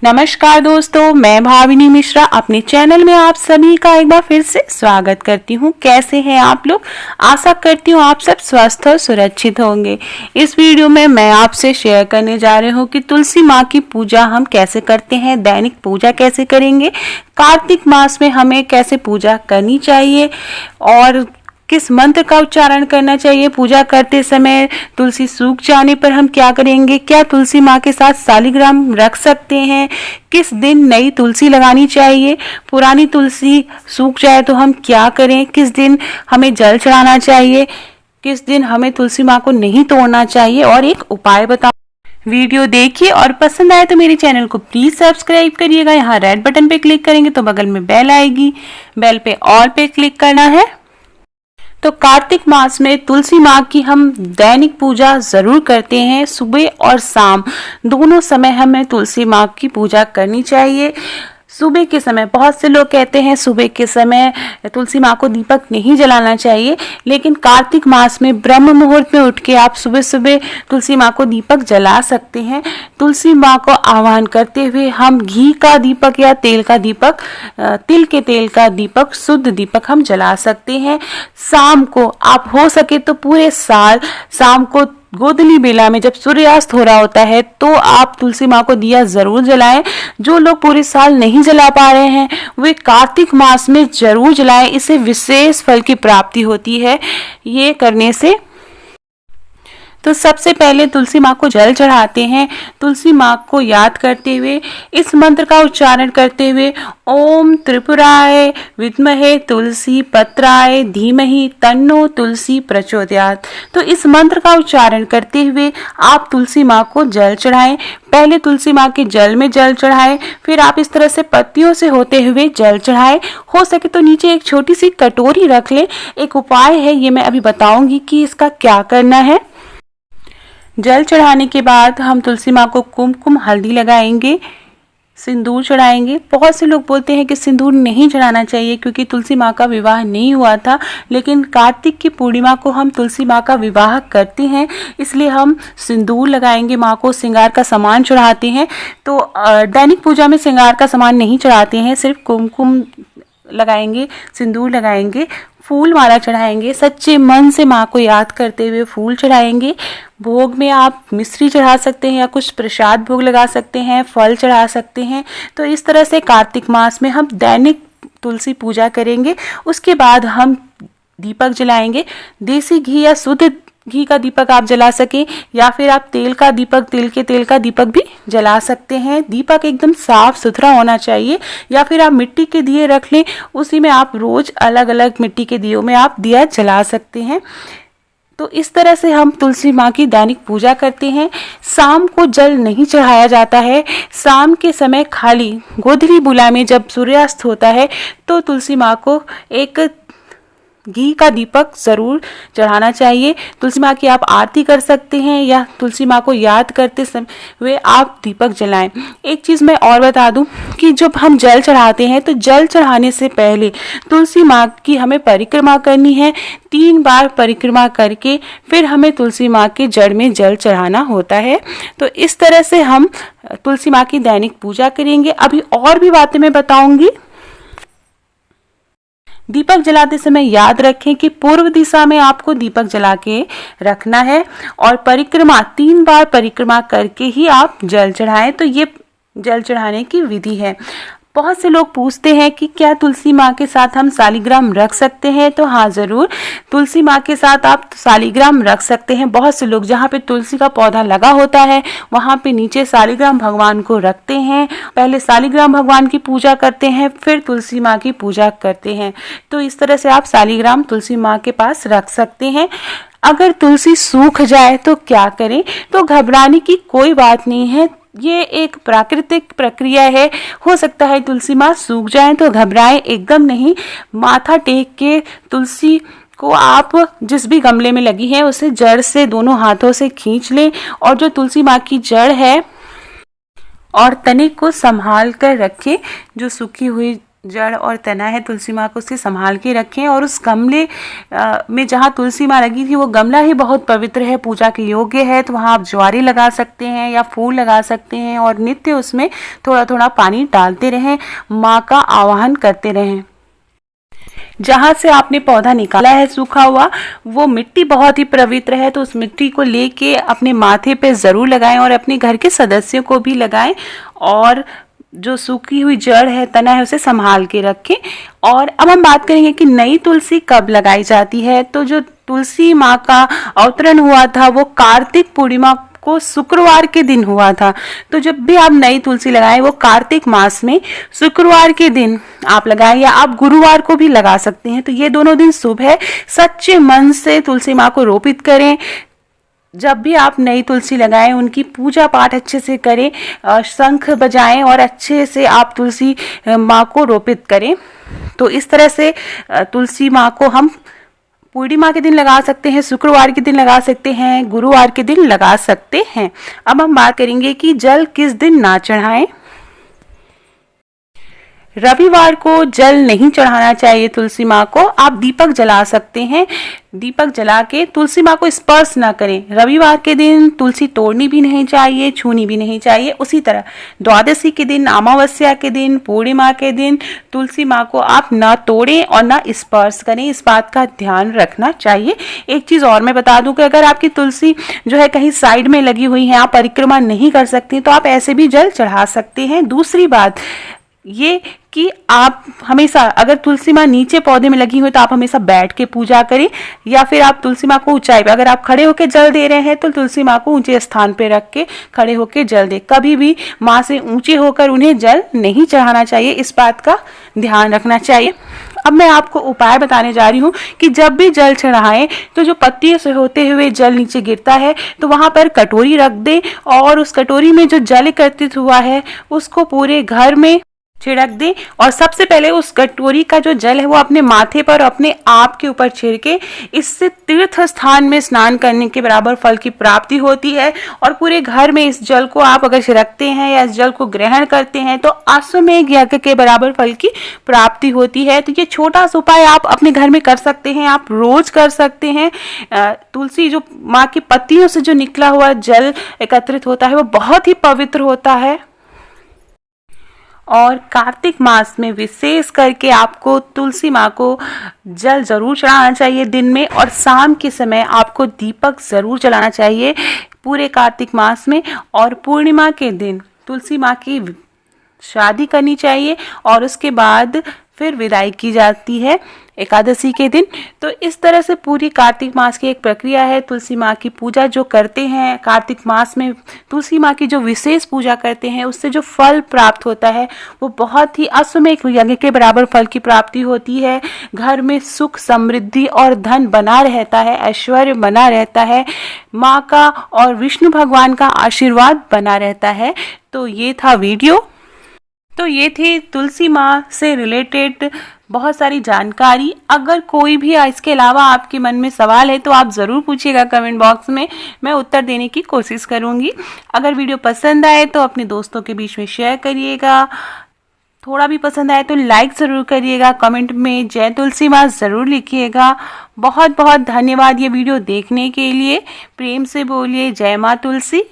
नमस्कार दोस्तों, मैं भाविनी मिश्रा अपने चैनल में आप सभी का एक बार फिर से स्वागत करती हूँ। कैसे हैं आप लोग? आशा करती हूँ आप सब स्वस्थ और सुरक्षित होंगे। इस वीडियो में मैं आपसे शेयर करने जा रही हूँ कि तुलसी माँ की पूजा हम कैसे करते हैं, दैनिक पूजा कैसे करेंगे, कार्तिक मास में हमें कैसे पूजा करनी चाहिए और किस मंत्र का उच्चारण करना चाहिए पूजा करते समय, तुलसी सूख जाने पर हम क्या करेंगे, क्या तुलसी माँ के साथ शालिग्राम रख सकते हैं, किस दिन नई तुलसी लगानी चाहिए, पुरानी तुलसी सूख जाए तो हम क्या करें, किस दिन हमें जल चढ़ाना चाहिए, किस दिन हमें तुलसी माँ को नहीं तोड़ना चाहिए और एक उपाय बताओ। वीडियो देखिए और पसंद आए तो मेरे चैनल को प्लीज सब्सक्राइब करिएगा। यहाँ रेड बटन पे क्लिक करेंगे तो बगल में बेल आएगी, बेल पे ऑल पे क्लिक करना है। तो कार्तिक मास में तुलसी माँ की हम दैनिक पूजा जरूर करते हैं। सुबह और शाम दोनों समय हमें तुलसी माँ की पूजा करनी चाहिए। सुबह के समय बहुत से लोग कहते हैं सुबह के समय तुलसी माँ को दीपक नहीं जलाना चाहिए, लेकिन कार्तिक मास में ब्रह्म मुहूर्त में उठ के आप सुबह सुबह तुलसी माँ को दीपक जला सकते हैं। तुलसी माँ को आह्वान करते हुए हम घी का दीपक या तेल का दीपक, तिल के तेल का दीपक, शुद्ध दीपक हम जला सकते हैं। शाम को आप हो सके तो पूरे साल शाम को गोधूली बेला में जब सूर्यास्त हो रहा होता है तो आप तुलसी माँ को दिया जरूर जलाएं। जो लोग पूरे साल नहीं जला पा रहे हैं वे कार्तिक मास में जरूर जलाएं, इससे विशेष फल की प्राप्ति होती है ये करने से। तो सबसे पहले तुलसी माँ को जल चढ़ाते हैं। तुलसी माँ को याद करते हुए, इस मंत्र का उच्चारण करते हुए, ओम त्रिपुराय विद्महे तुलसी पत्राय धीमहि तन्नो तुलसी प्रचोदयात्। तो इस मंत्र का उच्चारण करते हुए आप तुलसी माँ को जल चढ़ाएं। पहले तुलसी माँ के जल में जल चढ़ाएं, फिर आप इस तरह से पत्तियों से होते हुए जल चढ़ाएं। हो सके तो नीचे एक छोटी सी कटोरी रख लें। एक उपाय है, ये मैं अभी बताऊंगी कि इसका क्या करना है। जल चढ़ाने के बाद हम तुलसी माँ को कुमकुम हल्दी लगाएंगे, सिंदूर चढ़ाएंगे। बहुत से लोग बोलते हैं कि सिंदूर नहीं चढ़ाना चाहिए क्योंकि तुलसी माँ का विवाह नहीं हुआ था, लेकिन कार्तिक की पूर्णिमा को हम तुलसी माँ का विवाह करते हैं, इसलिए हम सिंदूर लगाएंगे, माँ को श्रृंगार का सामान चढ़ाते हैं। तो दैनिक पूजा में श्रृंगार का सामान नहीं चढ़ाते हैं, सिर्फ कुमकुम लगाएंगे, सिंदूर लगाएंगे, फूल माला चढ़ाएंगे, सच्चे मन से माँ को याद करते हुए फूल चढ़ाएंगे। भोग में आप मिश्री चढ़ा सकते हैं या कुछ प्रसाद भोग लगा सकते हैं, फल चढ़ा सकते हैं। तो इस तरह से कार्तिक मास में हम दैनिक तुलसी पूजा करेंगे। उसके बाद हम दीपक जलाएंगे। देसी घी या शुद्ध घी का दीपक आप जला सकें या फिर आप तेल का दीपक, तिल के तेल का दीपक भी जला सकते हैं। दीपक एकदम साफ सुथरा होना चाहिए, या फिर आप मिट्टी के दिए रख लें, उसी में आप रोज अलग अलग मिट्टी के दियों में आप दिया जला सकते हैं। तो इस तरह से हम तुलसी माँ की दैनिक पूजा करते हैं। शाम को जल नहीं चढ़ाया जाता है। शाम के समय खाली गोधूली बुला में जब सूर्यास्त होता है तो तुलसी माँ को एक घी का दीपक जरूर चढ़ाना चाहिए। तुलसी माँ की आप आरती कर सकते हैं या तुलसी माँ को याद करते समय आप दीपक जलाएं। एक चीज़ मैं और बता दूं कि जब हम जल चढ़ाते हैं तो जल चढ़ाने से पहले तुलसी माँ की हमें परिक्रमा करनी है। 3 बार परिक्रमा करके फिर हमें तुलसी माँ के जड़ में जल चढ़ाना होता है। तो इस तरह से हम तुलसी माँ की दैनिक पूजा करेंगे। अभी और भी बातें मैं बताऊंगी। दीपक जलाते समय याद रखें कि पूर्व दिशा में आपको दीपक जला के रखना है और परिक्रमा 3 बार परिक्रमा करके ही आप जल चढ़ाएं। तो ये जल चढ़ाने की विधि है। बहुत से लोग पूछते हैं कि क्या तुलसी माँ के साथ हम शालिग्राम रख सकते हैं? तो हाँ, ज़रूर, तुलसी माँ के साथ आप शालिग्राम रख सकते हैं। बहुत से लोग जहाँ पे तुलसी का पौधा लगा होता है वहाँ पे नीचे शालिग्राम भगवान को रखते हैं। पहले शालिग्राम भगवान की पूजा करते हैं, फिर तुलसी माँ की पूजा करते हैं। तो इस तरह से आप शालिग्राम तुलसी माँ के पास रख सकते हैं। अगर तुलसी सूख जाए तो क्या करें? तो घबराने की कोई बात नहीं है, ये एक प्राकृतिक प्रक्रिया है। हो सकता है तुलसी माँ सूख जाए तो घबराएं एकदम नहीं। माथा टेक के तुलसी को आप जिस भी गमले में लगी है उसे जड़ से दोनों हाथों से खींच लें और जो तुलसी माँ की जड़ है और तने को संभाल कर रखें। जो सूखी हुई जड़ और तना है तुलसी माँ को, उससे संभाल के रखें। और उस गमले में जहाँ तुलसी माँ लगी थी वो गमला ही बहुत पवित्र है, पूजा के योग्य है, तो वहाँ आप ज्वारी लगा सकते हैं या फूल लगा सकते हैं और नित्य उसमें थोड़ा थोड़ा पानी डालते रहें, माँ का आवाहन करते रहें। जहाँ से आपने पौधा निकाला है सूखा हुआ, वो मिट्टी बहुत ही पवित्र है, तो उस मिट्टी को लेके अपने माथे पे ज़रूर लगाएं और अपने घर के सदस्यों को भी लगाएं। और जो सूखी हुई जड़ है, तना है, उसे संभाल के रखें। और अब हम बात करेंगे कि नई तुलसी कब लगाई जाती है। तो जो तुलसी माँ का अवतरण हुआ था वो कार्तिक पूर्णिमा को शुक्रवार के दिन हुआ था। तो जब भी आप नई तुलसी लगाएं वो कार्तिक मास में शुक्रवार के दिन आप लगाएं, या आप गुरुवार को भी लगा सकते हैं। तो ये दोनों दिन शुभ है। सच्चे मन से तुलसी माँ को रोपित करें। जब भी आप नई तुलसी लगाएं उनकी पूजा पाठ अच्छे से करें, शंख बजाएं और अच्छे से आप तुलसी माँ को रोपित करें। तो इस तरह से तुलसी माँ को हम पूर्णिमा के दिन लगा सकते हैं, शुक्रवार के दिन लगा सकते हैं, गुरुवार के दिन लगा सकते हैं। अब हम बात करेंगे कि जल किस दिन ना चढ़ाएं। रविवार को जल नहीं चढ़ाना चाहिए तुलसी माँ को। आप दीपक जला सकते हैं, दीपक जला के तुलसी माँ को स्पर्श ना करें। रविवार के दिन तुलसी तोड़नी भी नहीं चाहिए, छूनी भी नहीं चाहिए। उसी तरह द्वादशी के दिन, अमावस्या के दिन, पूर्णिमा के दिन तुलसी माँ को आप ना तोड़ें और ना स्पर्श करें। इस बात का ध्यान रखना चाहिए। एक चीज़ और मैं बता दूं कि अगर आपकी तुलसी जो है कहीं साइड में लगी हुई है, आप परिक्रमा नहीं कर सकती, तो आप ऐसे भी जल चढ़ा सकते हैं। दूसरी बात ये कि आप हमेशा, अगर तुलसी माँ नीचे पौधे में लगी हुई तो आप हमेशा बैठ के पूजा करें, या फिर आप तुलसी माँ को ऊंचाई पे, अगर आप खड़े होकर जल दे रहे हैं तो तुलसी माँ को ऊंचे स्थान पे रख के खड़े होकर जल दे। कभी भी माँ से ऊंचे होकर उन्हें जल नहीं चढ़ाना चाहिए, इस बात का ध्यान रखना चाहिए। अब मैं आपको उपाय बताने जा रही हूँ कि जब भी जल चढ़ाएं तो जो पत्तियों से होते हुए जल नीचे गिरता है तो वहां पर कटोरी रख दे और उस कटोरी में जो जल एकत्रित हुआ है उसको पूरे घर में छिड़क दे। और सबसे पहले उस कटोरी का जो जल है वो अपने माथे पर, अपने आप के ऊपर छिड़के। इससे तीर्थ स्थान में स्नान करने के बराबर फल की प्राप्ति होती है। और पूरे घर में इस जल को आप अगर छिड़कते हैं या इस जल को ग्रहण करते हैं तो अश्वमेध यज्ञ के बराबर फल की प्राप्ति होती है। तो ये छोटा सा उपाय आप अपने घर में कर सकते हैं, आप रोज कर सकते हैं। तुलसी जो माँ की पत्तियों से जो निकला हुआ जल एकत्रित होता है वो बहुत ही पवित्र होता है। और कार्तिक मास में विशेष करके आपको तुलसी माँ को जल जरूर चढ़ाना चाहिए दिन में, और शाम के समय आपको दीपक जरूर जलाना चाहिए पूरे कार्तिक मास में। और पूर्णिमा के दिन तुलसी माँ की शादी करनी चाहिए और उसके बाद फिर विदाई की जाती है एकादशी के दिन। तो इस तरह से पूरी कार्तिक मास की एक प्रक्रिया है। तुलसी माँ की पूजा जो करते हैं कार्तिक मास में, तुलसी माँ की जो विशेष पूजा करते हैं उससे जो फल प्राप्त होता है वो बहुत ही अश्वमेध यज्ञ के बराबर फल की प्राप्ति होती है। घर में सुख, समृद्धि और धन बना रहता है, ऐश्वर्य बना रहता है, माँ का और विष्णु भगवान का आशीर्वाद बना रहता है। तो ये था वीडियो। तो ये थी तुलसी माँ से रिलेटेड बहुत सारी जानकारी। अगर कोई भी इसके अलावा आपके मन में सवाल है तो आप ज़रूर पूछिएगा कमेंट बॉक्स में, मैं उत्तर देने की कोशिश करूँगी। अगर वीडियो पसंद आए तो अपने दोस्तों के बीच में शेयर करिएगा। थोड़ा भी पसंद आए तो लाइक ज़रूर करिएगा। कमेंट में जय तुलसी माँ ज़रूर लिखिएगा। बहुत बहुत धन्यवाद ये वीडियो देखने के लिए। प्रेम से बोलिए जय माँ तुलसी।